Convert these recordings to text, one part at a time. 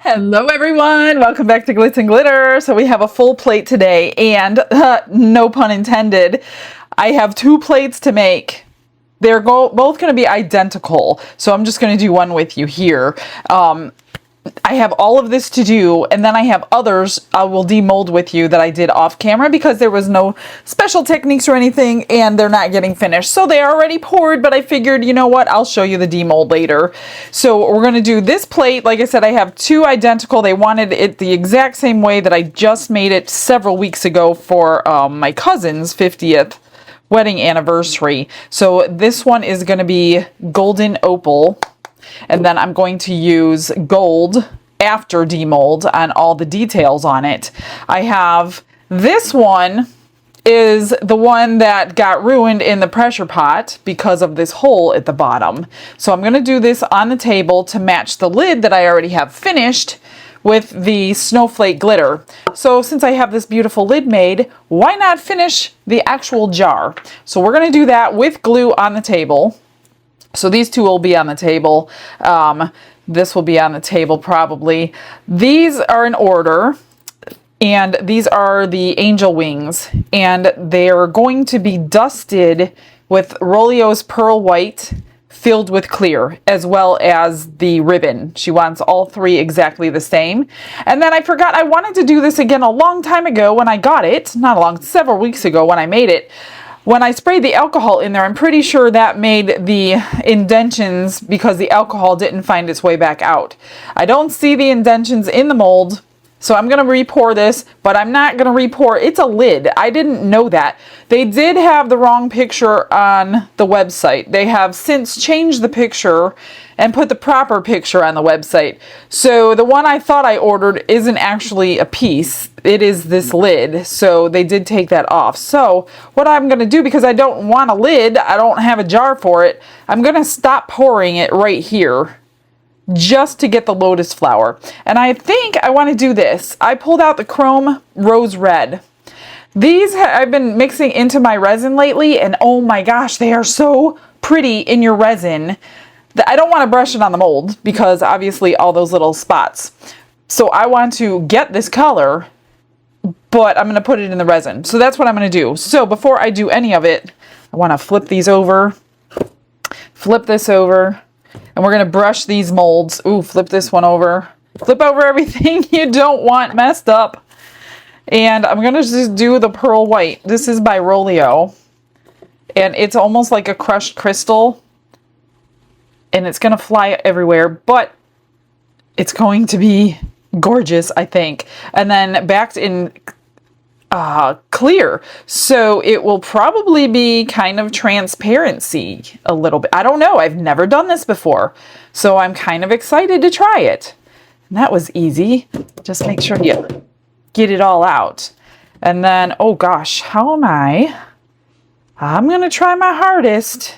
Hello everyone, welcome back to Glitz and Glitter. So we have a full plate today and no pun intended, I have two plates to make. They're both going to be identical, so I'm just going to do one with you here. I have all of this to do, and then I have others I will demold with you that I did off camera because there was no special techniques or anything, and they're not getting finished. So they are already poured, but I figured, you know what, I'll show you the demold later. So we're going to do this plate. Like I said, I have two identical. They wanted it the exact same way that I just made it several weeks ago for my cousin's 50th wedding anniversary. So this one is going to be golden opal. And then I'm going to use gold after demold on all the details on it. I have this one is the one that got ruined in the pressure pot because of this hole at the bottom. So I'm going to do this on the table to match the lid that I already have finished with the snowflake glitter. So since I have this beautiful lid made, why not finish the actual jar? So we're going to do that with glue on the table. So these two will be on the table. This will be on the table probably. These are in order, and these are the angel wings, and they're going to be dusted with Rolio's pearl white filled with clear, as well as the ribbon. She wants all three exactly the same. And then I forgot I wanted to do this again a long time ago when I got it, several weeks ago when I made it. When I sprayed the alcohol in there, I'm pretty sure that made the indentions because the alcohol didn't find its way back out. I don't see the indentions in the mold, so I'm going to re-pour this, but I'm not going to re-pour. It's a lid. I didn't know that. They did have the wrong picture on the website. They have since changed the picture and put the proper picture on the website. So the one I thought I ordered isn't actually a piece. It is this lid. So they did take that off. So what I'm going to do, because I don't want a lid, I don't have a jar for it, I'm going to stop pouring it right here just to get the lotus flower. And I think I want to do this. I pulled out the chrome rose red. These I've been mixing into my resin lately, and oh my gosh, they are so pretty in your resin. I don't want to brush it on the mold because obviously all those little spots. So I want to get this color, but I'm going to put it in the resin. So that's what I'm going to do. So before I do any of it, I want to flip these over, flip this over, and we're going to brush these molds. Ooh, flip this one over. Flip over everything you don't want messed up. And I'm going to just do the pearl white. This is by Rolio. And it's almost like a crushed crystal. And it's going to fly everywhere, but it's going to be gorgeous, I think. And then backed in clear. So it will probably be kind of transparency a little bit. I don't know. I've never done this before. So I'm kind of excited to try it. And that was easy. Just make sure you get it all out. And then, oh gosh, how am I? I'm going to try my hardest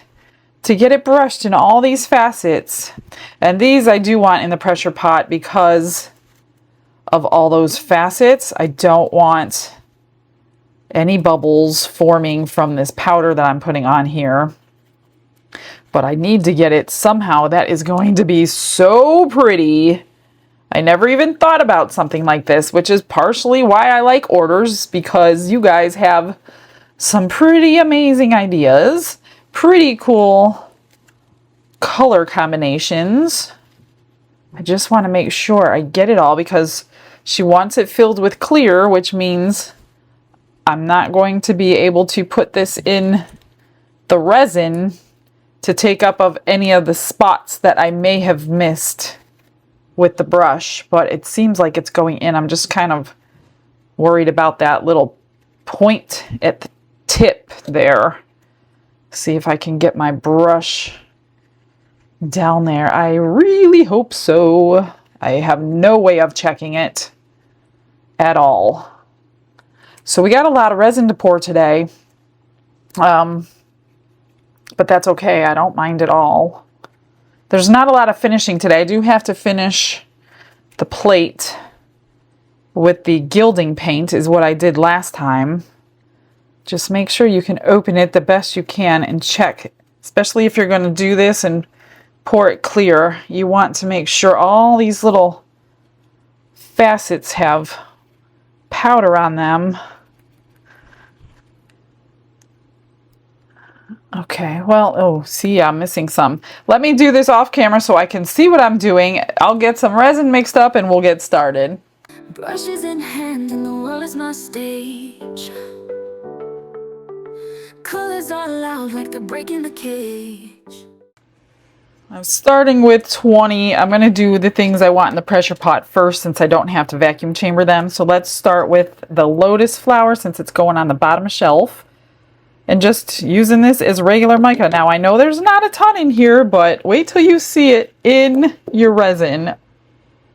to get it brushed in all these facets. And these I do want in the pressure pot because of all those facets. I don't want any bubbles forming from this powder that I'm putting on here. But I need to get it somehow. That is going to be so pretty. I never even thought about something like this, which is partially why I like orders, because you guys have some pretty amazing ideas. Pretty cool color combinations. I just want to make sure I get it all because she wants it filled with clear, which means I'm not going to be able to put this in the resin to take up of any of the spots that I may have missed with the brush, but it seems like it's going in. I'm just kind of worried about that little point at the tip there. See if I can get my brush down there. I really hope so. I have no way of checking it at all. So we got a lot of resin to pour today. But that's okay. I don't mind at all. There's not a lot of finishing today. I do have to finish the plate with the gilding paint is what I did last time. Just make sure you can open it the best you can and check, especially if you're going to do this and pour it clear. You want to make sure all these little facets have powder on them. Okay, well, oh, see, I'm missing some. Let me do this off camera so I can see what I'm doing. I'll get some resin mixed up and we'll get started. Brushes in hand and the world is my stage. Colors are loud like they're breaking the cage. I'm starting with 20. I'm going to do the things I want in the pressure pot first since I don't have to vacuum chamber them. So let's start with the lotus flower since it's going on the bottom shelf. And just using this as regular mica. Now I know there's not a ton in here, but wait till you see it in your resin.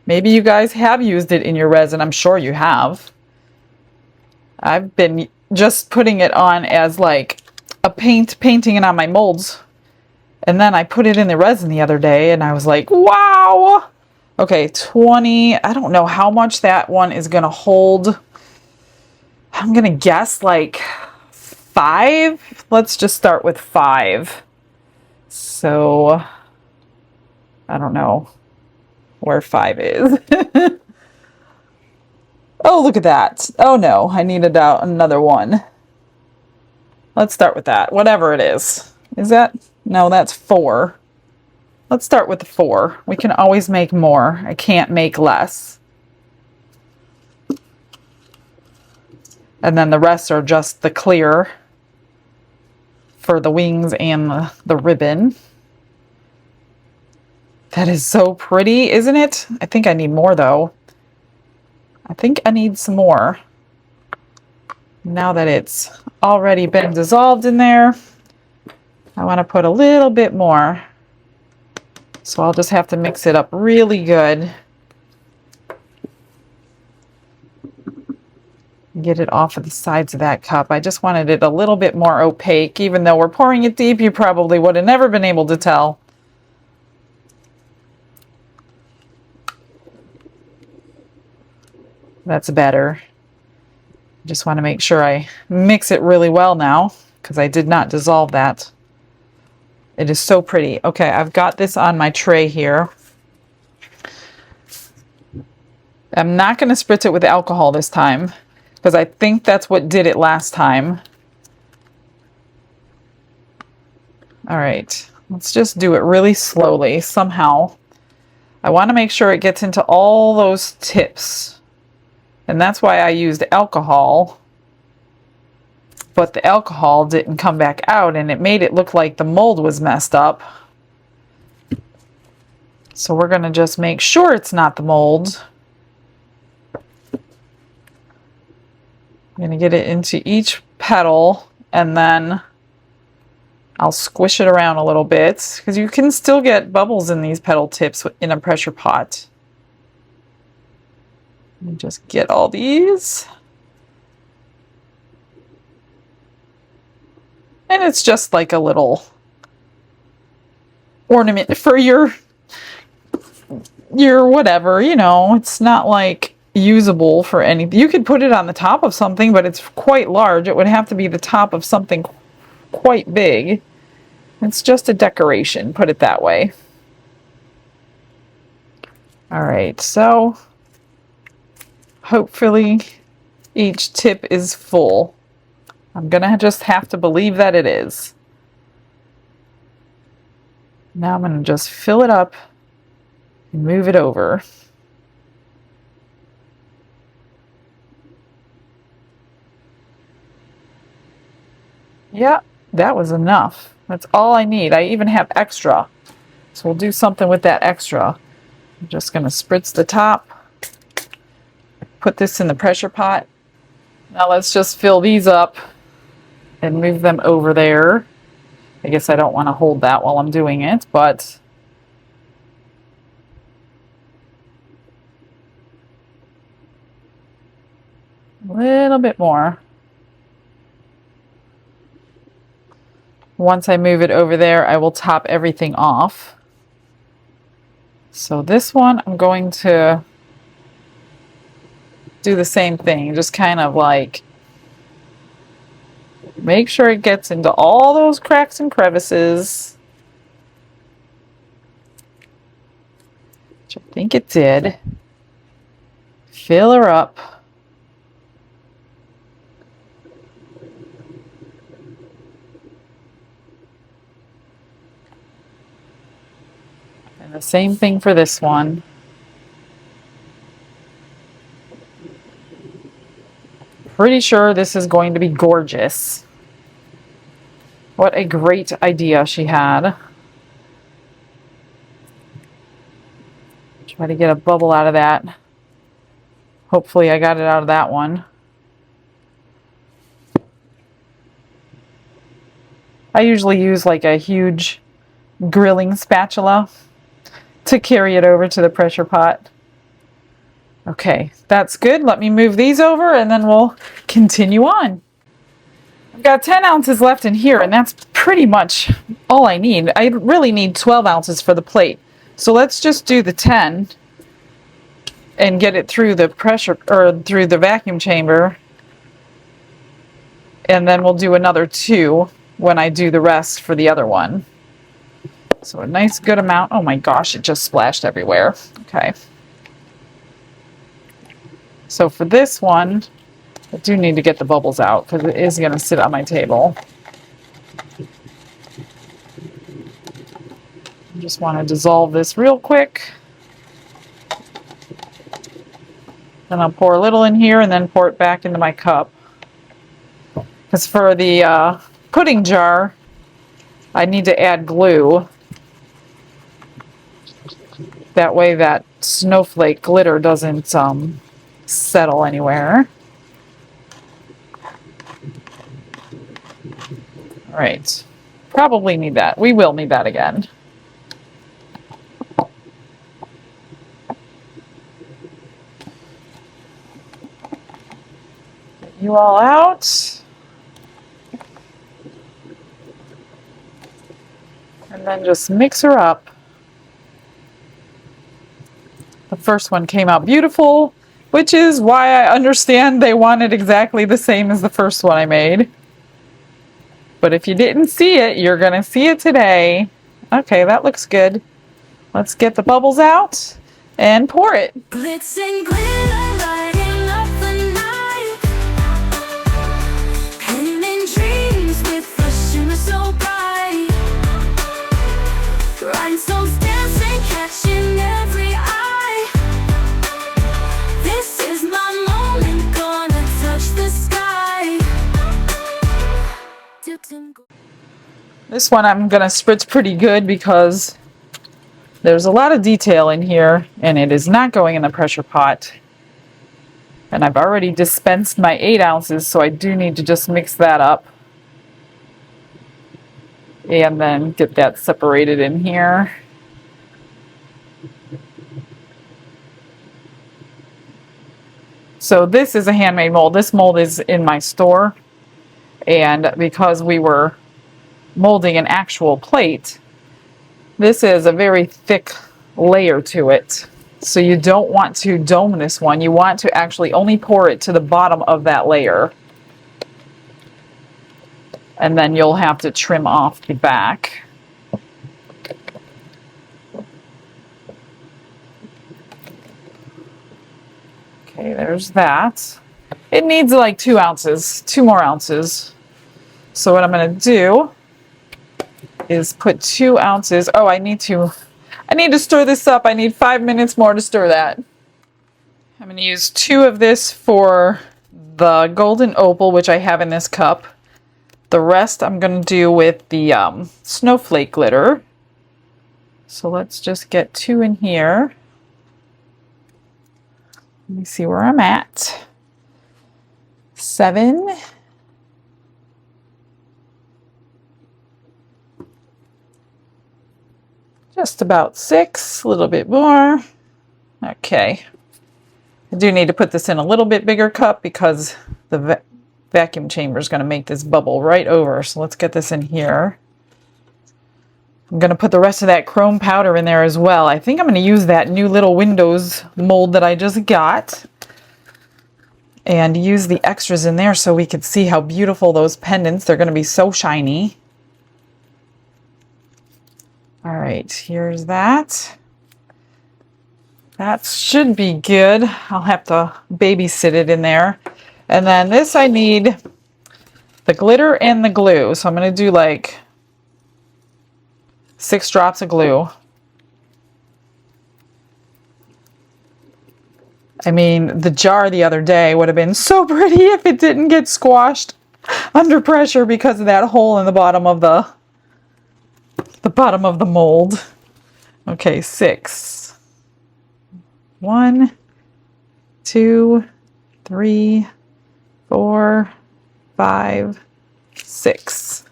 Maybe you guys have used it in your resin. I'm sure you have. I've been just putting it on as like a painting it on my molds. And then I put it in the resin the other day and I was like, wow. Okay, 20. I don't know how much that one is going to hold. I'm going to guess like 5. Let's just start with 5. So I don't know where 5 is. Oh, look at that. Oh no, I needed out another one. Let's start with that, whatever it is. Is that? No, that's 4. Let's start with the 4. We can always make more. I can't make less. And then the rest are just the clear for the wings and the ribbon. That is so pretty, isn't it? I think I need more though. I think I need some more. Now that it's already been dissolved in there, I want to put a little bit more. So I'll just have to mix it up really good. Get it off of the sides of that cup. I just wanted it a little bit more opaque. Even though we're pouring it deep, you probably would have never been able to tell. That's better. Just want to make sure I mix it really well now because I did not dissolve that. It is so pretty. Okay, I've got this on my tray here. I'm not going to spritz it with alcohol this time, because I think that's what did it last time. All right, let's just do it really slowly somehow. I want to make sure it gets into all those tips. And that's why I used alcohol. But the alcohol didn't come back out and it made it look like the mold was messed up. So we're going to just make sure it's not the mold. I'm going to get it into each petal and then I'll squish it around a little bit because you can still get bubbles in these petal tips in a pressure pot. Let me just get all these. And it's just like a little ornament for your whatever, you know, it's not like usable for anything. You could put it on the top of something, but it's quite large. It would have to be the top of something quite big. It's just a decoration, put it that way. All right, so hopefully each tip is full. I'm gonna just have to believe that it is. Now I'm gonna just fill it up and move it over. Yeah, that was enough. That's all I need. I even have extra. So we'll do something with that extra. I'm just gonna spritz the top. Put this in the pressure pot. Now let's just fill these up and move them over there. I guess I don't want to hold that while I'm doing it, but a little bit more. Once I move it over there, I will top everything off. So this one, I'm going to do the same thing, just kind of like make sure it gets into all those cracks and crevices, which I think it did. Fill her up. And the same thing for this one. Pretty sure this is going to be gorgeous. What a great idea she had. Try to get a bubble out of that. Hopefully I got it out of that one. I usually use like a huge grilling spatula to carry it over to the pressure pot. Okay, that's good. Let me move these over and then we'll continue on. I've got 10 ounces left in here, and that's pretty much all I need. I really need 12 ounces for the plate. So let's just do the 10 and get it through the pressure or through the vacuum chamber. And then we'll do another 2 when I do the rest for the other one. So a nice good amount. Oh my gosh, it just splashed everywhere. Okay. So for this one, I do need to get the bubbles out because it is going to sit on my table. I just want to dissolve this real quick. Then I'll pour a little in here and then pour it back into my cup. Because for the pudding jar, I need to add glue. That way that snowflake glitter doesn't settle anywhere. All right, probably need that. We will need that again. Get you all out. And then just mix her up. The first one came out beautiful, which is why I understand they wanted exactly the same as the first one I made. But if you didn't see it, you're going to see it today. Okay, that looks good. Let's get the bubbles out and pour it. Glitz and glitter, lighting up the night. Painting dreams with a shimmer so bright. Rhinestones dancing, catching every eye. This is my moment, gonna touch the sky. Dipped in gold. This one I'm going to spritz pretty good because there's a lot of detail in here and it is not going in the pressure pot. And I've already dispensed my 8 ounces, so I do need to just mix that up. And then get that separated in here. So this is a handmade mold. This mold is in my store. And because we were molding an actual plate, this is a very thick layer to it. So you don't want to dome this one. You want to actually only pour it to the bottom of that layer. And then you'll have to trim off the back. Okay, there's that. It needs like 2 ounces, 2 more ounces. So what I'm going to do is put 2 ounces. Oh, I need to stir this up. I need 5 minutes more to stir that. I'm going to use 2 of this for the golden opal, which I have in this cup. The rest I'm going to do with the snowflake glitter. So let's just get 2 in here. Let me see where I'm at. 7. Just about 6, a little bit more. Okay. I do need to put this in a little bit bigger cup because the vacuum chamber is going to make this bubble right over. So let's get this in here. I'm going to put the rest of that chrome powder in there as well. I think I'm going to use that new little windows mold that I just got and use the extras in there so we can see how beautiful those pendants. They're going to be so shiny. All right, here's that. That should be good. I'll have to babysit it in there. And then this I need the glitter and the glue. So I'm going to do like 6 drops of glue. I mean, the jar the other day would have been so pretty if it didn't get squashed under pressure because of that hole in the bottom of the mold. Okay, 6. 1, 2, 3, 4, 5, 6.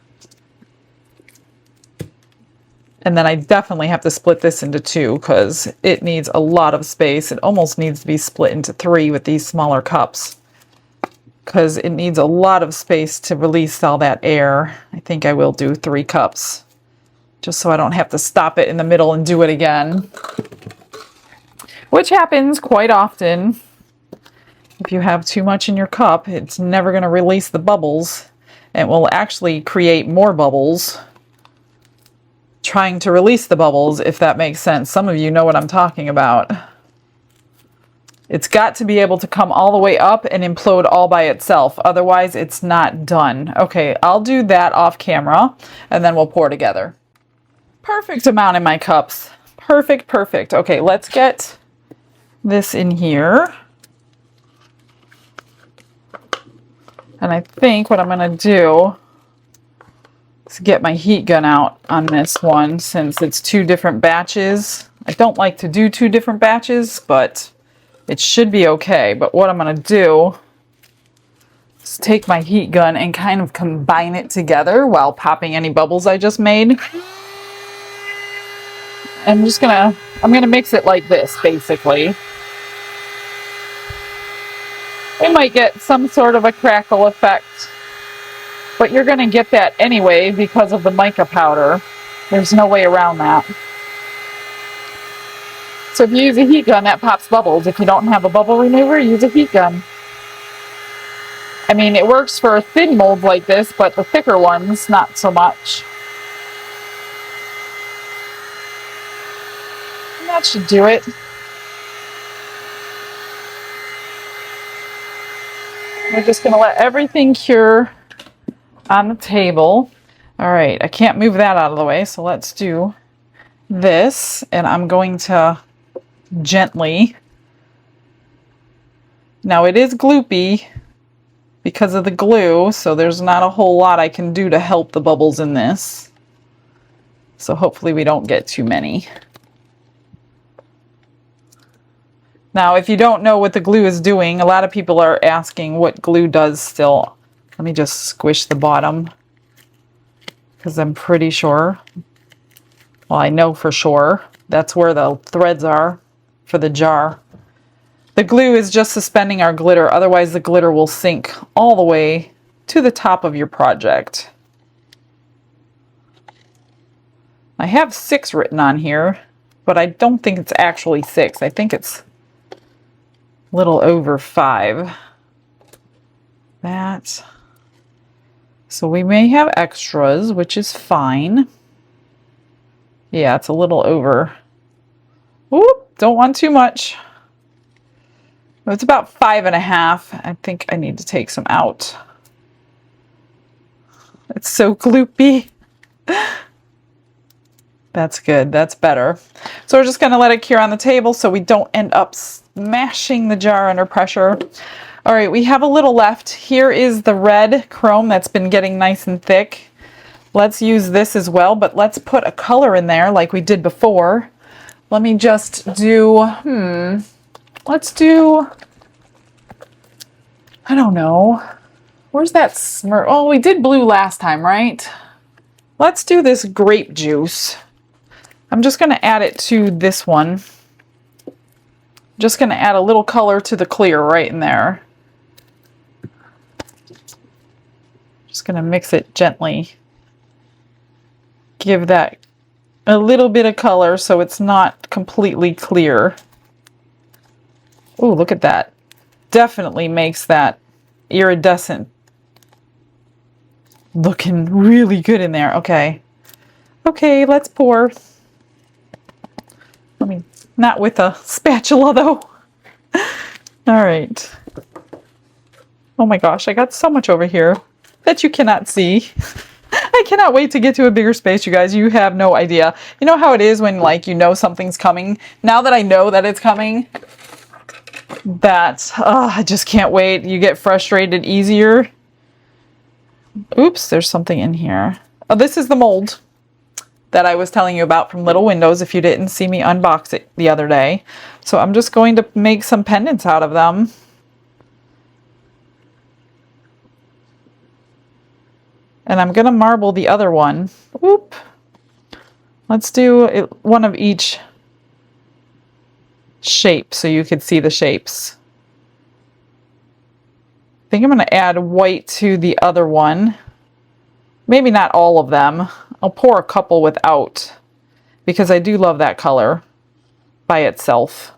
And then I definitely have to split this into 2 because it needs a lot of space. It almost needs to be split into 3 with these smaller cups because it needs a lot of space to release all that air. I think I will do 3 cups just so I don't have to stop it in the middle and do it again, which happens quite often. If you have too much in your cup, it's never going to release the bubbles and will actually create more bubbles trying to release the bubbles, if that makes sense. Some of you know what I'm talking about. It's got to be able to come all the way up and implode all by itself. Otherwise, it's not done. Okay, I'll do that off camera and then we'll pour together. Perfect amount in my cups. Perfect, perfect. Okay, let's get this in here. And I think what I'm going to do is get my heat gun out on this one since it's 2 different batches. I don't like to do 2 different batches, but it should be okay. But what I'm going to do is take my heat gun and kind of combine it together while popping any bubbles I just made. I'm gonna mix it like this, basically. It might get some sort of a crackle effect, but you're gonna get that anyway because of the mica powder. There's no way around that. So if you use a heat gun, that pops bubbles. If you don't have a bubble remover, use a heat gun. I mean, it works for thin molds like this, but the thicker ones, not so much. That should do it. We're just going to let everything cure on the table. All right, I can't move that out of the way, so let's do this. And I'm going to gently... Now it is gloopy because of the glue, so there's not a whole lot I can do to help the bubbles in this. So hopefully we don't get too many. Now, if you don't know what the glue is doing, a lot of people are asking what glue does still. Let me just squish the bottom because I'm pretty sure, well, I know for sure, that's where the threads are for the jar. The glue is just suspending our glitter, otherwise the glitter will sink all the way to the top of your project. I have 6 written on here, but I don't think it's actually 6. I think it's little over 5. That. So we may have extras, which is fine. Yeah, it's a little over. Whoop, don't want too much. It's about 5.5. I think I need to take some out. It's so gloopy. That's good. That's better. So we're just going to let it cure on the table so we don't end up smashing the jar under pressure. All right, we have a little left. Here is the red chrome that's been getting nice and thick. Let's use this as well, but let's put a color in there like we did before. Let me just do, let's do, I don't know. Where's that smurf? Oh, we did blue last time, right? Let's do this grape juice. I'm just going to add it to this one. Just going to add a little color to the clear right in there. Just going to mix it gently. Give that a little bit of color so it's not completely clear. Oh, look at that. Definitely makes that iridescent looking really good in there. Okay. Okay, let's pour. Let me Not with a spatula though. All right. Oh my gosh, I got so much over here that you cannot see. I cannot wait to get to a bigger space, you guys. You have no idea. You know how it is when like you know something's coming? Now that I know that it's coming, I just can't wait. You get frustrated easier. Oops, there's something in here. Oh, this is the mold that I was telling you about from Little Windows if you didn't see me unbox it the other day. So I'm just going to make some pendants out of them. And I'm going to marble the other one. Oop. Let's do one of each shape so you could see the shapes. I think I'm going to add white to the other one. Maybe not all of them. I'll pour a couple without because I do love that color by itself.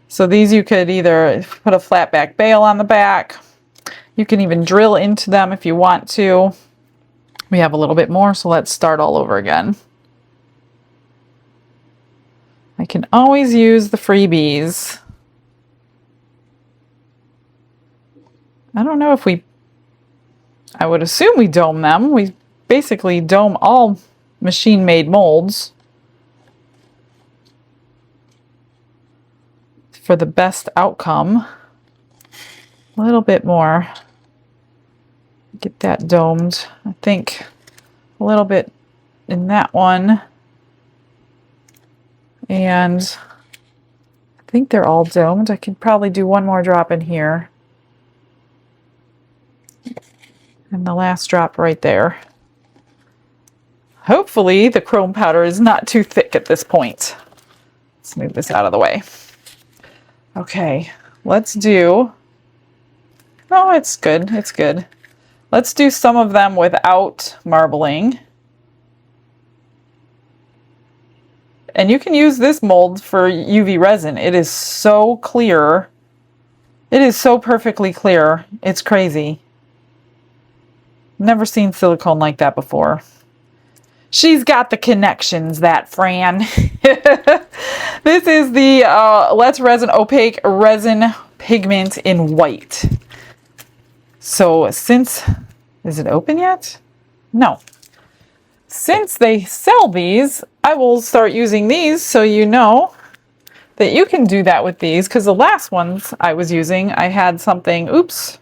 So these you could either put a flat back bail on the back. You can even drill into them if you want to. We have a little bit more, so let's start all over again. I can always use the freebies. I don't know if I would assume we dome them. We basically dome all machine-made molds for the best outcome. A little bit more. Get that domed. I think a little bit in that one. And I think they're all domed. I could probably do one more drop in here. And the last drop right there. Hopefully the chrome powder is not too thick at this point. Let's move this out of the way. Okay, let's do... Oh, it's good. It's good. Let's do some of them without marbling. And you can use this mold for UV resin. It is so clear. It is so perfectly clear. It's crazy. Never seen silicone like that before. She's got the connections, that Fran. This is the Let's Resin Opaque Resin Pigment in white. So since... Is it open yet? No. Since they sell these, I will start using these so you know that you can do that with these. Because the last ones I was using, I had something, oops,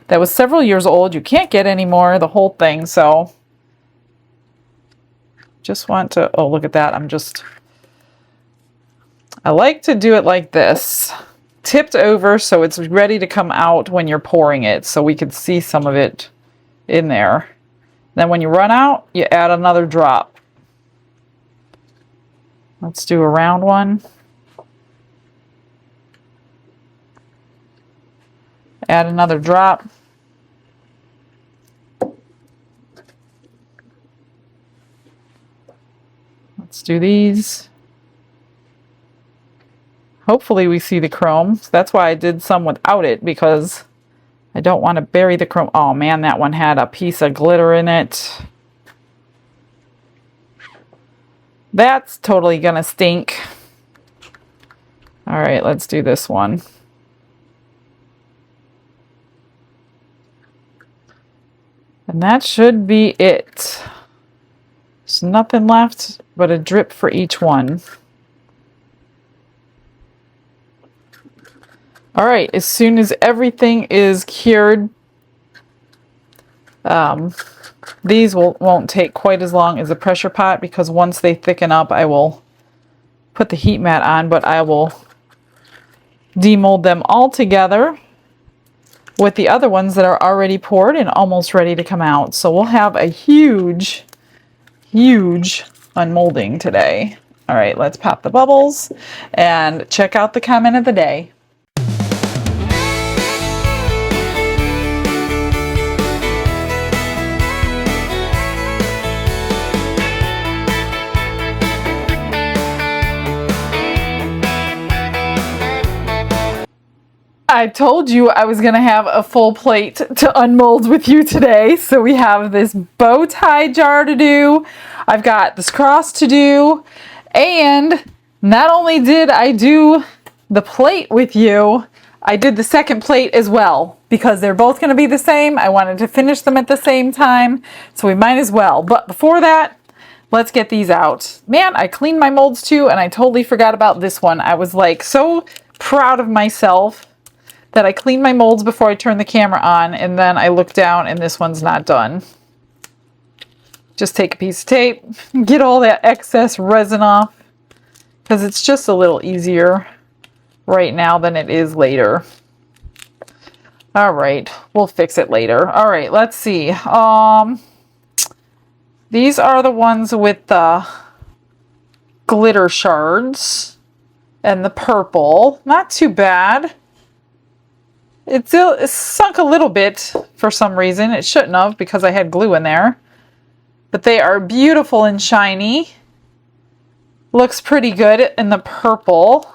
that was several years old. You can't get anymore, the whole thing. So just want to, oh, look at that. I like to do it like this. Tipped over so it's ready to come out when you're pouring it. So we could see some of it in there. Then when you run out, you add another drop. Let's do a round one. Add another drop. Let's do these. Hopefully we see the chrome. So that's why I did some without it, because I don't want to bury the chrome. Oh man, that one had a piece of glitter in it. That's totally gonna stink. All right, let's do this one. And that should be it. There's nothing left but a drip for each one. All right, as soon as everything is cured, these won't take quite as long as a pressure pot, because once they thicken up, I will put the heat mat on, but I will demold them all together with the other ones that are already poured and almost ready to come out. So we'll have a huge, huge unmolding today. All right, let's pop the bubbles and check out the comment of the day. I told you I was going to have a full plate to unmold with you today. So we have this bow tie jar to do. I've got this cross to do. And not only did I do the plate with you, I did the second plate as well. Because they're both going to be the same. I wanted to finish them at the same time. So we might as well. But before that, let's get these out. Man, I cleaned my molds too, and I totally forgot about this one. I was like so proud of myself that I cleaned my molds before I turned the camera on, and then I looked down and this one's not done. Just take a piece of tape, get all that excess resin off, because it's just a little easier right now than it is later. All right, we'll fix it later. All right, let's see. These are the ones with the glitter shards and the purple. Not too bad. It's sunk a little bit for some reason. It shouldn't have because I had glue in there. But they are beautiful and shiny. Looks pretty good in the purple.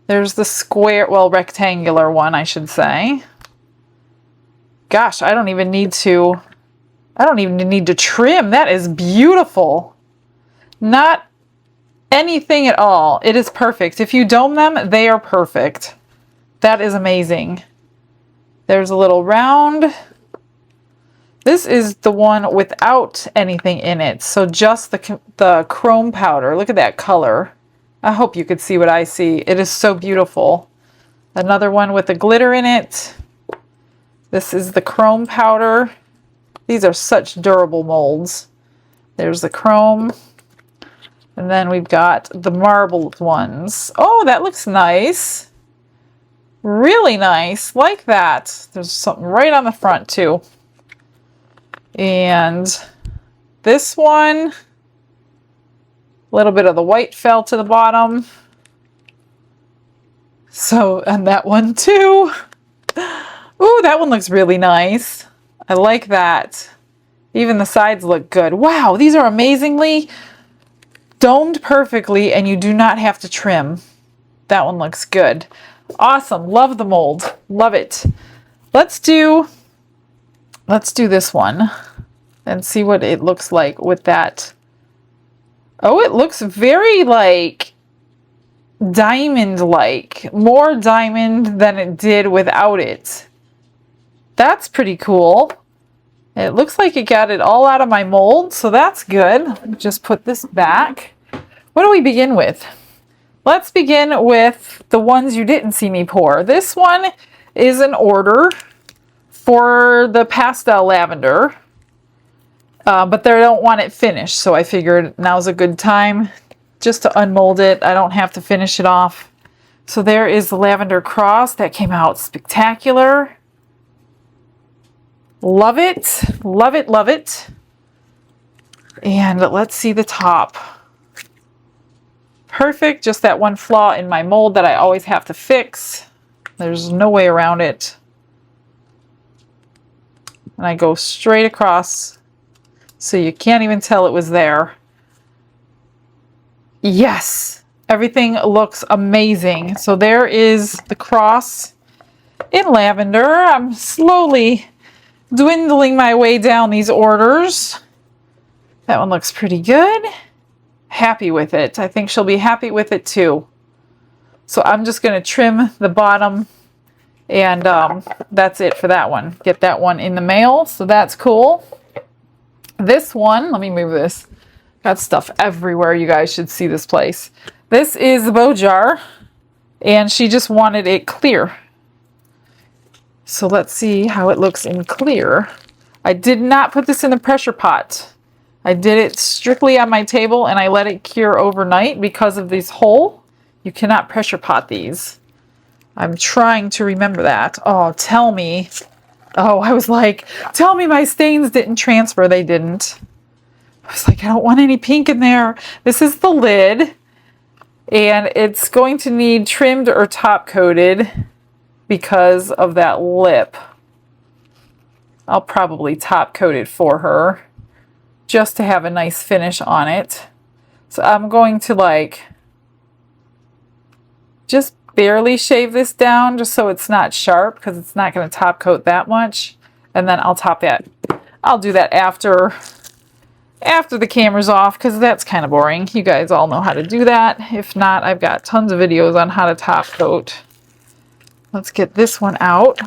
There's the square, well, rectangular one, I should say. Gosh, I don't even need to trim. That is beautiful. Not anything at all. It is perfect. If you dome them, they are perfect. That is amazing. There's a little round. This is the one without anything in it. So just the chrome powder. Look at that color. I hope you could see what I see. It is so beautiful. Another one with the glitter in it. This is the chrome powder. These are such durable molds. There's the chrome. And then we've got the marbled ones. Oh, that looks nice. Really nice. Like that. There's something right on the front too. And this one, a little bit of the white fell to the bottom. So, and that one too. Ooh, that one looks really nice. I like that. Even the sides look good. Wow, these are amazingly domed perfectly, and you do not have to trim. That one looks good. Awesome. Love the mold. Love it. Let's do this one and see what it looks like with that. Oh, it looks very like diamond-like. More diamond than it did without it. That's pretty cool. It looks like it got it all out of my mold, so that's good. Let me just put this back. What do we begin with? Let's begin with the ones you didn't see me pour. This one is an order for the pastel lavender, but they don't want it finished, so I figured now's a good time just to unmold it. I don't have to finish it off. So there is the lavender cross. That came out spectacular. Love it. Love it, love it. And let's see the top. Perfect. Just that one flaw in my mold that I always have to fix. There's no way around it. And I go straight across so you can't even tell it was there. Yes, everything looks amazing. So there is the cross in lavender. I'm slowly dwindling my way down these orders. That one looks pretty good. Happy with it. I think she'll be happy with it too. So I'm just going to trim the bottom, and that's it for that one. Get that one in the mail, so that's cool. This one, let me move this. Got stuff everywhere. You guys should see this place. This is the bow jar, and she just wanted it clear. So let's see how it looks in clear. I did not put this in the pressure pot. I did it strictly on my table, and I let it cure overnight because of this hole. You cannot pressure pot these. I'm trying to remember that. Oh, tell me. Oh, I was like, tell me my stains didn't transfer. They didn't. I was like, I don't want any pink in there. This is the lid, and it's going to need trimmed or top coated because of that lip. I'll probably top coat it for her just to have a nice finish on it. So I'm going to just barely shave this down just so it's not sharp because it's not going to top coat that much. And then I'll top that. I'll do that after the camera's off because that's kind of boring. You guys all know how to do that. If not, I've got tons of videos on how to top coat. Let's get this one out.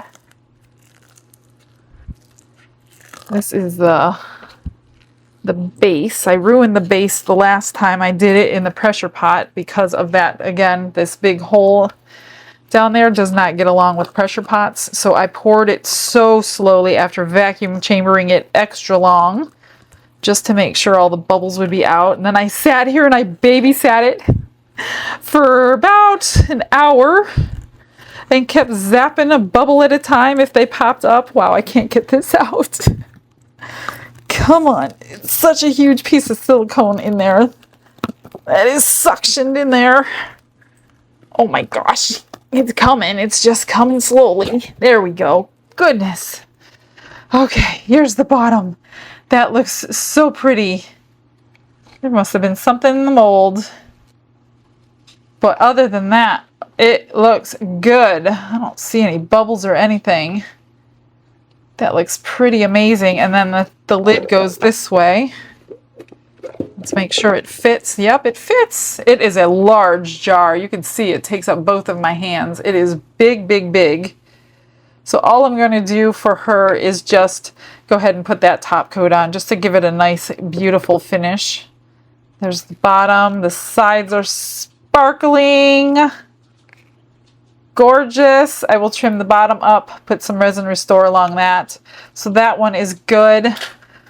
This is the base. I ruined the base the last time I did it in the pressure pot because of that. Again, this big hole down there does not get along with pressure pots. So I poured it so slowly after vacuum chambering it extra long just to make sure all the bubbles would be out. And then I sat here and I babysat it for about an hour and kept zapping a bubble at a time if they popped up. Wow, I can't get this out. Come on, it's such a huge piece of silicone in there. That is suctioned in there. Oh my gosh, it's coming. It's just coming slowly. There we go. Goodness. Okay, here's the bottom. That looks so pretty. There must have been something in the mold. But other than that, it looks good. I don't see any bubbles or anything. That looks pretty amazing. And then the lid goes this way. Let's make sure it fits. Yep, it fits. It is a large jar. You can see it takes up both of my hands. It is big, big, big. So all I'm going to do for her is just go ahead and put that top coat on just to give it a nice, beautiful finish. There's the bottom. The sides are sparkling. Gorgeous. I will trim the bottom up, put some Resin Restore along that. So that one is good.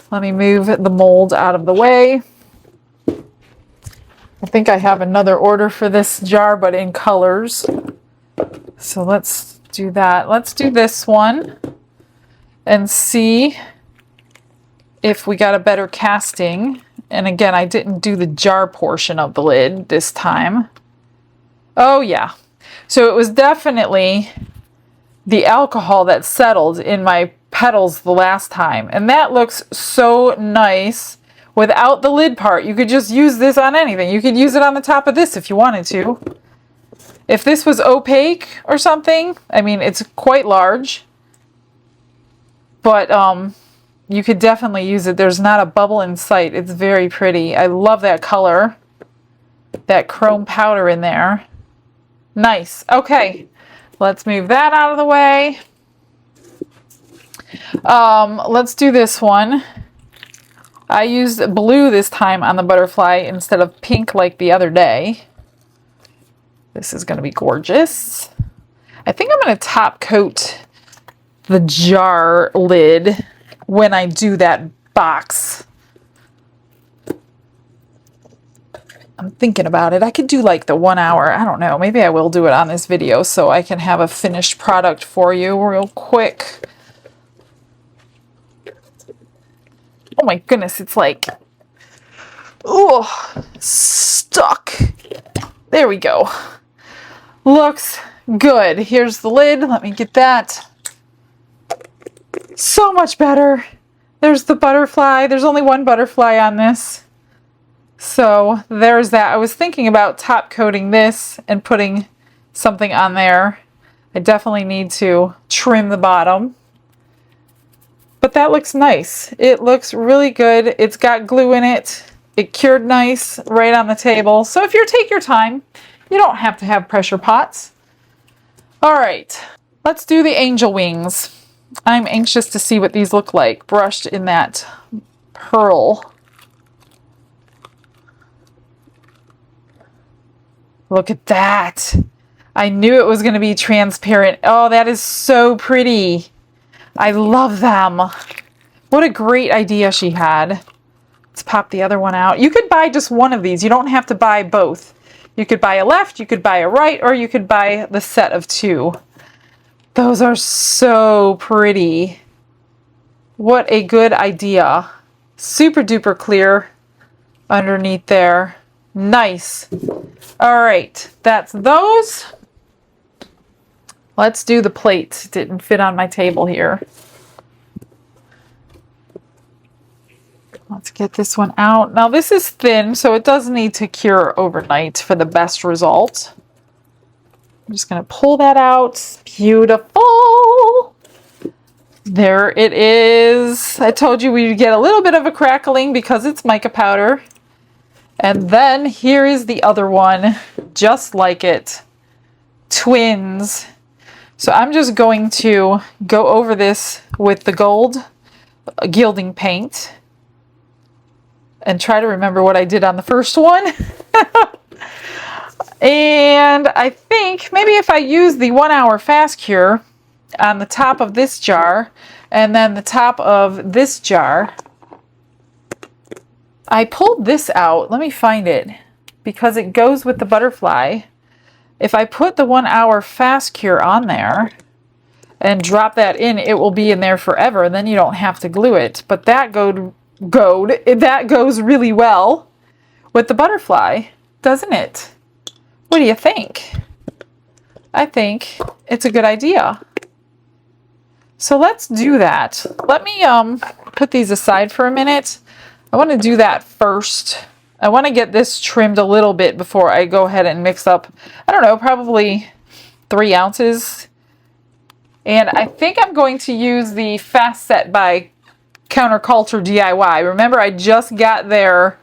Let me move the mold out of the way. I think I have another order for this jar, but in colors. So let's do that. Let's do this one and see if we got a better casting. And again, I didn't do the jar portion of the lid this time. Oh yeah. So it was definitely the alcohol that settled in my petals the last time. And that looks so nice without the lid part. You could just use this on anything. You could use it on the top of this if you wanted to. If this was opaque or something, I mean, it's quite large. But you could definitely use it. There's not a bubble in sight. It's very pretty. I love that color. That chrome powder in there. Nice. Okay, let's move that out of the way. Let's do this one. I used blue this time on the butterfly instead of pink like the other day. This is going to be gorgeous. I think I'm going to top coat the jar lid when I do that box. I'm thinking about it. I could do like the 1 hour. I don't know. Maybe I will do it on this video so I can have a finished product for you real quick. Oh my goodness. It's like, oh, stuck. There we go. Looks good. Here's the lid. Let me get that. So much better. There's the butterfly. There's only one butterfly on this. So there's that. I was thinking about top coating this and putting something on there. I definitely need to trim the bottom. But that looks nice. It looks really good. It's got glue in it. It cured nice right on the table. So if you take your time, you don't have to have pressure pots. All right, let's do the angel wings. I'm anxious to see what these look like brushed in that pearl. Look at that. I knew it was going to be transparent. Oh, that is so pretty. I love them. What a great idea she had. Let's pop the other one out. You could buy just one of these. You don't have to buy both. You could buy a left, you could buy a right, or you could buy the set of two. Those are so pretty. What a good idea. Super duper clear underneath there. Nice. All right, that's those. Let's do the plate. It didn't fit on my table here. Let's get this one out. Now this is thin, so it does need to cure overnight for the best result. I'm just going to pull that out. Beautiful. There it is. I told you we'd get a little bit of a crackling because it's mica powder. And then here is the other one, just like it. Twins. So I'm just going to go over this with the gold gilding paint and try to remember what I did on the first one. And I think maybe if I use the 1 hour fast cure on the top of this jar and then the top of this jar, I pulled this out. Let me find it because it goes with the butterfly. If I put the 1 hour fast cure on there and drop that in, it will be in there forever, and then you don't have to glue it. But that that goes really well with the butterfly, doesn't it? What do you think? I think it's a good idea. So let's do that. Let me put these aside for a minute. I want to do that first. I want to get this trimmed a little bit before I go ahead and mix up, I don't know, probably 3 ounces. And I think I'm going to use the Fast Set by Counterculture DIY. Remember, I just got their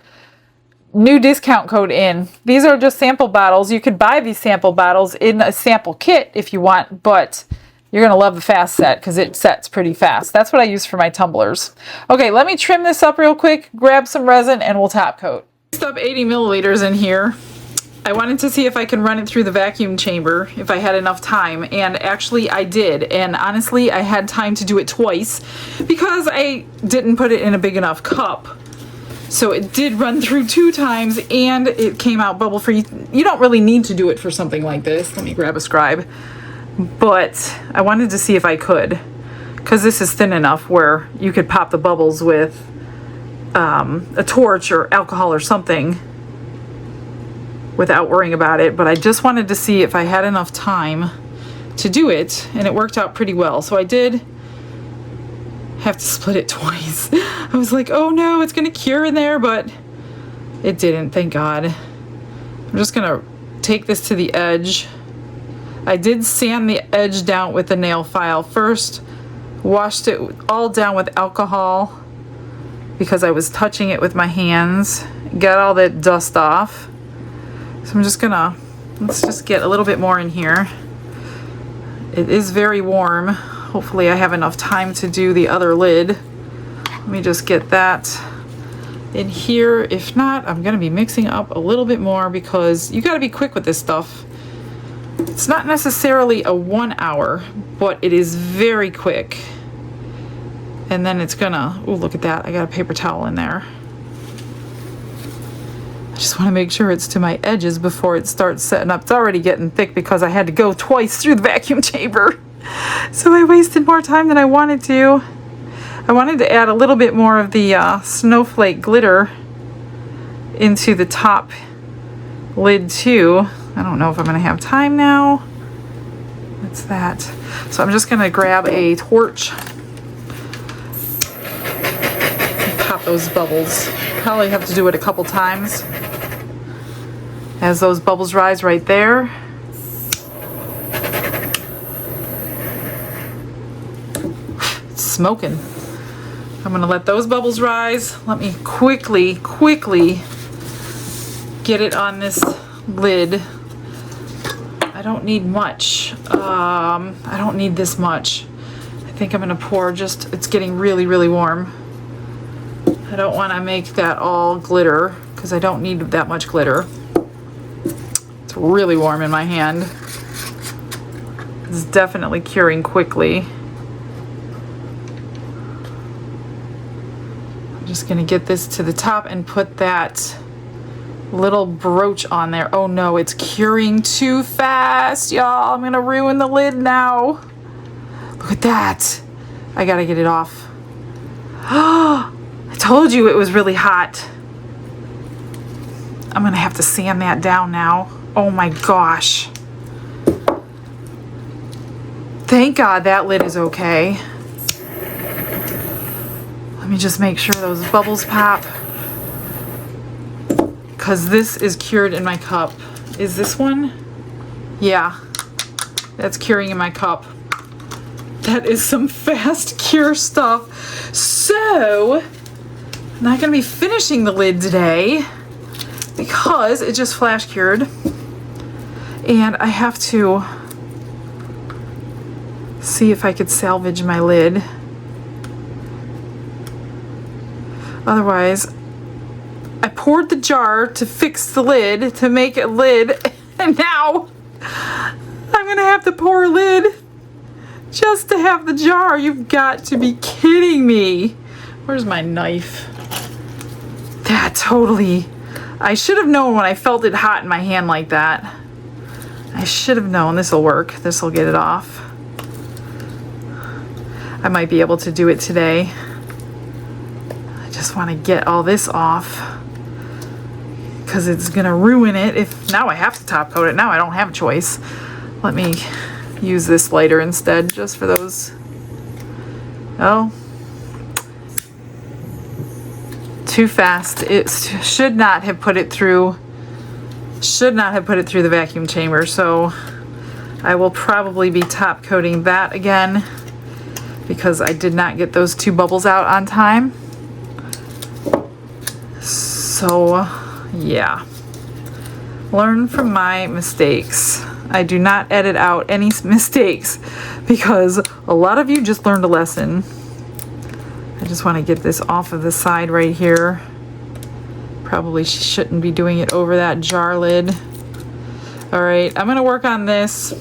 new discount code in. These are just sample bottles. You could buy these sample bottles in a sample kit if you want, but you're going to love the Fast Set because it sets pretty fast. That's what I use for my tumblers. Okay, let me trim this up real quick, grab some resin, and we'll top coat. I mixed up 80 milliliters in here. I wanted to see if I can run it through the vacuum chamber if I had enough time, and actually I did. And honestly, I had time to do it twice because I didn't put it in a big enough cup. So it did run through 2 times and it came out bubble free. You don't really need to do it for something like this. Let me grab a scribe. But I wanted to see if I could, because this is thin enough where you could pop the bubbles with a torch or alcohol or something without worrying about it. But I just wanted to see if I had enough time to do it, and it worked out pretty well. So I did have to split it twice. I was like, oh no, it's gonna cure in there, but it didn't, thank God. I'm just gonna take this to the edge. I did sand the edge down with a nail file first, washed it all down with alcohol because I was touching it with my hands, got all that dust off. So I'm just gonna, let's just get a little bit more in here. It is very warm. Hopefully I have enough time to do the other lid. Let me just get that in here. If not, I'm gonna be mixing up a little bit more because you gotta be quick with this stuff. It's not necessarily a 1 hour, but it is very quick. And then it's gonna, oh, look at that. I got a paper towel in there. I just want to make sure it's to my edges before it starts setting up. It's already getting thick because I had to go twice through the vacuum chamber. So I wasted more time than I wanted to. I wanted to add a little bit more of the snowflake glitter into the top lid too. I don't know if I'm going to have time now. What's that? So I'm just going to grab a torch. Pop those bubbles. Probably have to do it a couple times. As those bubbles rise right there. It's smoking. I'm going to let those bubbles rise. Let me quickly get it on this lid. I don't need much. I don't need this much. I think I'm gonna pour just, it's getting really warm. I don't want to make that all glitter because I don't need that much glitter. It's really warm in my hand. It's definitely curing quickly. I'm just gonna get this to the top and put that little brooch on there. Oh no, it's curing too fast, y'all. I'm gonna ruin the lid now. Look at that. I gotta get it off. I told you it was really hot. I'm gonna have to sand that down now. Oh my gosh. Thank God that lid is okay. Let me just make sure those bubbles pop. Because this is cured in my cup. Is this one? Yeah. That's curing in my cup. That is some fast cure stuff. So, I'm not going to be finishing the lid today because it just flash cured. And I have to see if I could salvage my lid. Otherwise, I poured the jar to fix the lid, to make a lid, and now I'm gonna have to pour a lid just to have the jar. You've got to be kidding me. Where's my knife? That totally, I should have known when I felt it hot in my hand like that. I should have known this will work. This will get it off. I might be able to do it today. I just want to get all this off because it's gonna ruin it if now I have to top coat it. Now I don't have a choice. Let me use this lighter instead just for those. Oh, too fast. It should not have put it through the vacuum chamber, so I will probably be top coating that again because I did not get those 2 bubbles out on time. So yeah, learn from my mistakes. I do not edit out any mistakes because a lot of you just learned a lesson. I just want to get this off of the side right here. Probably shouldn't be doing it over that jar lid. All right, I'm gonna work on this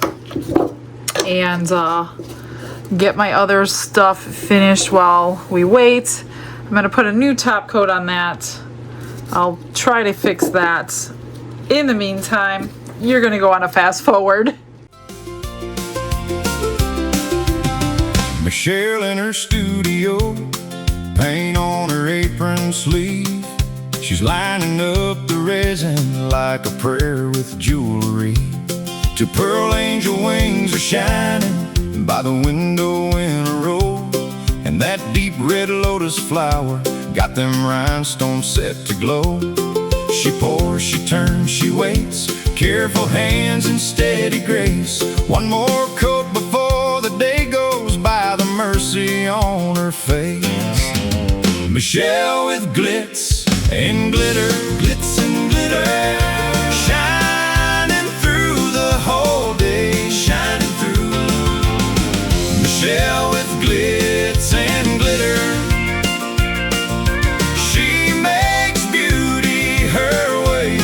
and get my other stuff finished while we wait. I'm gonna put a new top coat on that. I'll try to fix that. In the meantime, you're gonna go on a fast forward. Michelle in her studio, paint on her apron sleeve. She's lining up the resin like a prayer with jewelry. 2 pearl angel wings are shining by the window in a row, and that deep red lotus flower got them rhinestones set to glow. She pours, she turns, she waits, careful hands and steady grace. 1 more coat before the day goes by, the mercy on her face. Michelle with glitz and glitter, glitz and glitter, shining through the whole day, shining through. Michelle with glitz and glitter, she makes beauty her way.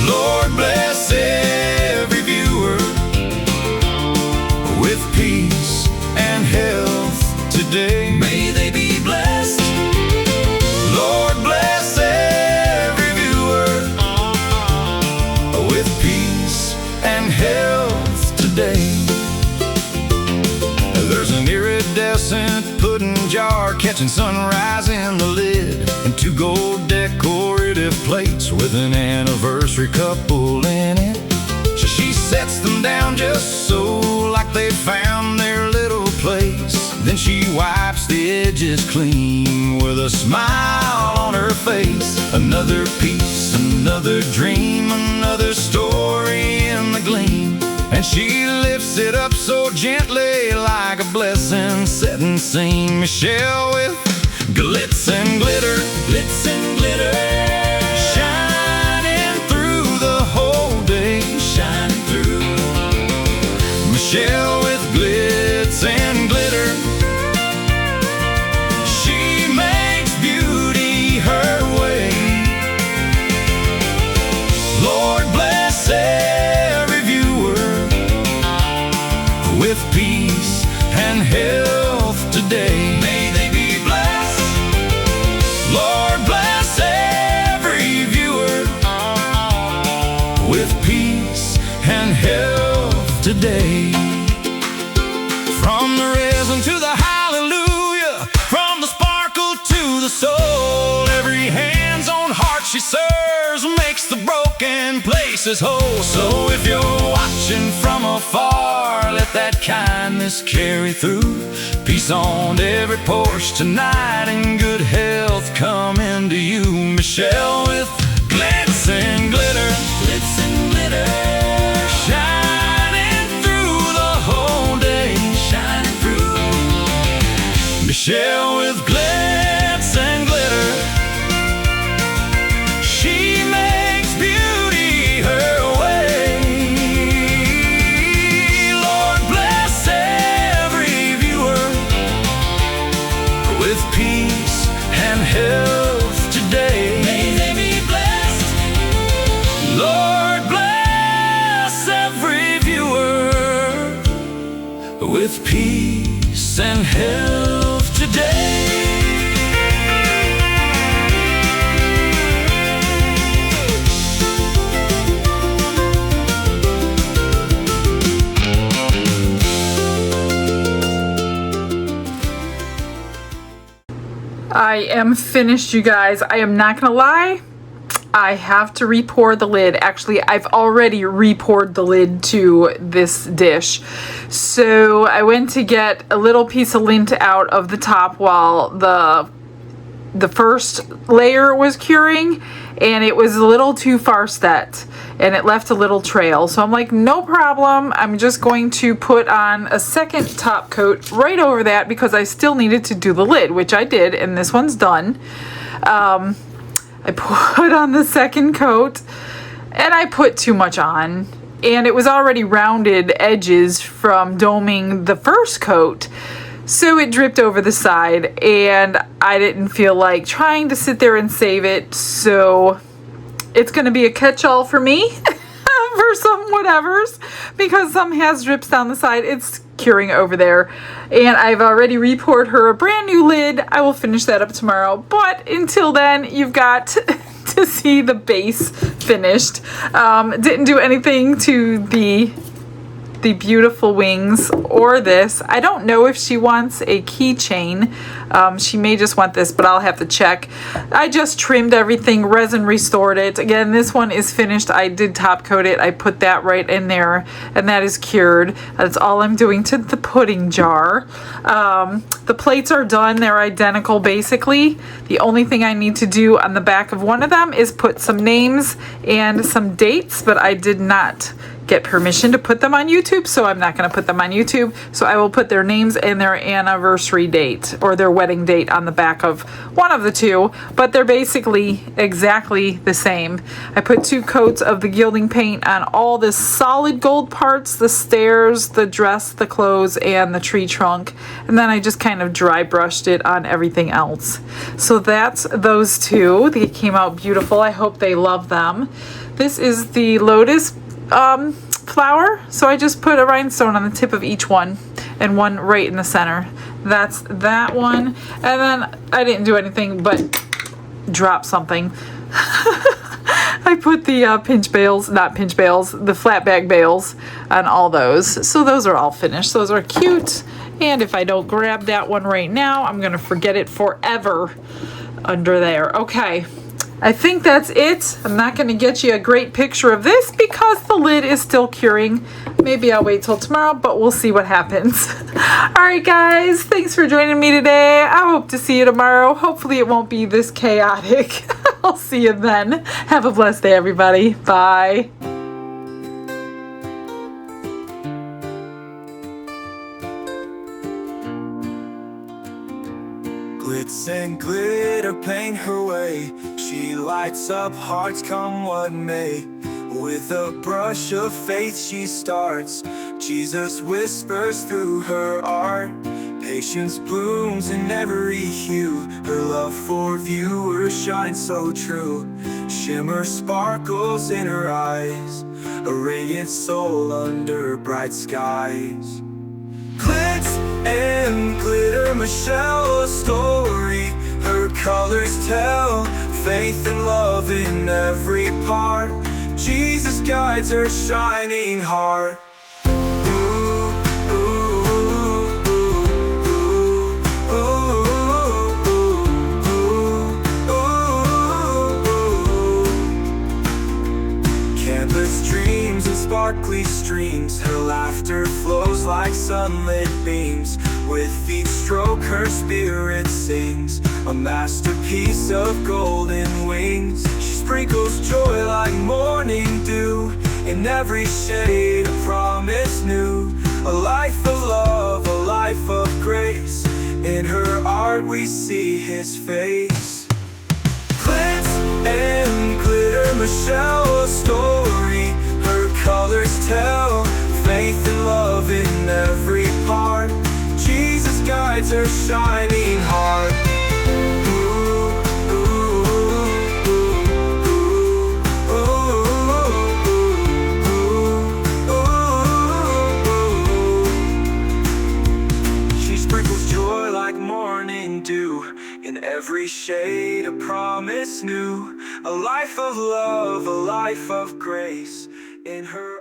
Lord bless every viewer with peace and health today. May they be blessed. Lord bless every viewer with peace and health today. There's an iridescent pudding jar catching sunrise in the lid, and 2 gold decorative plates with an anniversary couple in it. So she sets them down just so, like they found their little place. Then she wipes the edges clean with a smile on her face. Another piece, another dream, another story in the gleam. And she lifts it up so gently like a blessing setting scene. Michelle with glitz and glitter, glitz and glitter, shining through the whole day, shining through. Michelle with glitz and glitter, she makes beauty her way. Lord bless every viewer with peace and health today. May they be blessed. Lord bless every viewer with peace and health today. From the resin to the hallelujah, from the sparkle to the soul, every hands-on heart she serves makes the broken places whole. So if you're watching from afar, let that kindness carry through. Peace on every porch tonight and good health coming to you. Michelle with glitz and glitter, glitz and glitter, shine Michelle with glitz and glitter. She makes beauty her way. Lord bless every viewer with peace and health today. May they be blessed. Lord bless every viewer with peace and health today. I am finished, you guys. I am not gonna lie, I have to re-pour the lid. Actually, I've already re-poured the lid to this dish. So I went to get a little piece of lint out of the top while the first layer was curing, and it was a little too far set and it left a little trail. So I'm like, no problem, I'm just going to put on a second top coat right over that because I still needed to do the lid, which I did, and this one's done. I put on the second coat and I put too much on, and it was already rounded edges from doming the first coat. So it dripped over the side and I didn't feel like trying to sit there and save it. So it's going to be a catch-all for me for some whatevers, because some has drips down the side. It's curing over there. And I've already re-poured her a brand new lid. I will finish that up tomorrow. But until then, you've got to see the base finished. Didn't do anything to the beautiful wings or this. I don't know if she wants a keychain. She may just want this, but I'll have to check. I just trimmed everything, resin restored it. Again, this one is finished. I did top coat it. I put that right in there, and that is cured. That's all I'm doing to the pudding jar. The plates are done. They're identical basically. The only thing I need to do on the back of one of them is put some names and some dates, but I did not get permission to put them on YouTube, so I'm not going to put them on YouTube. So I will put their names and their anniversary date or their wedding date on the back of one of the two, but they're basically exactly the same. I put 2 coats of the gilding paint on all the solid gold parts, the stairs, the dress, the clothes, and the tree trunk, and then I just kind of dry brushed it on everything else. So that's those two. They came out beautiful. I hope they love them. This is the lotus flower, so I just put a rhinestone on the tip of each one and one right in the center. That's that one. And then I didn't do anything but drop something. I put the pinch bales, not pinch bales, the flat back bales on all those. So those are all finished. Those are cute. And if I don't grab that one right now, I'm gonna forget it forever under there. Okay. I think that's it. I'm not going to get you a great picture of this because the lid is still curing. Maybe I'll wait till tomorrow, but we'll see what happens. Alright guys, thanks for joining me today. I hope to see you tomorrow. Hopefully it won't be this chaotic. I'll see you then. Have a blessed day, everybody. Bye. Glitz and glitter paint her way. She lights up hearts come what may. With a brush of faith she starts. Jesus whispers through her art. Patience blooms in every hue. Her love for viewers shines so true. Shimmer sparkles in her eyes. A radiant soul under bright skies. Glitz and glitter, Michelle, a story. Her colors tell faith and love in every part. Jesus guides her shining heart. Canvas dreams and sparkly streams. Her laughter flows like sunlit beams. With each stroke her spirit sings, a masterpiece of golden wings. She sprinkles joy like morning dew, in every shade a promise new. A life of love, a life of grace, In her art we see his face. Glitz and glitter, Michelle, a story her colors tell. Faith and love in every part. Jesus guides her shining heart. In every shade a promise new, a life of love, a life of grace. In her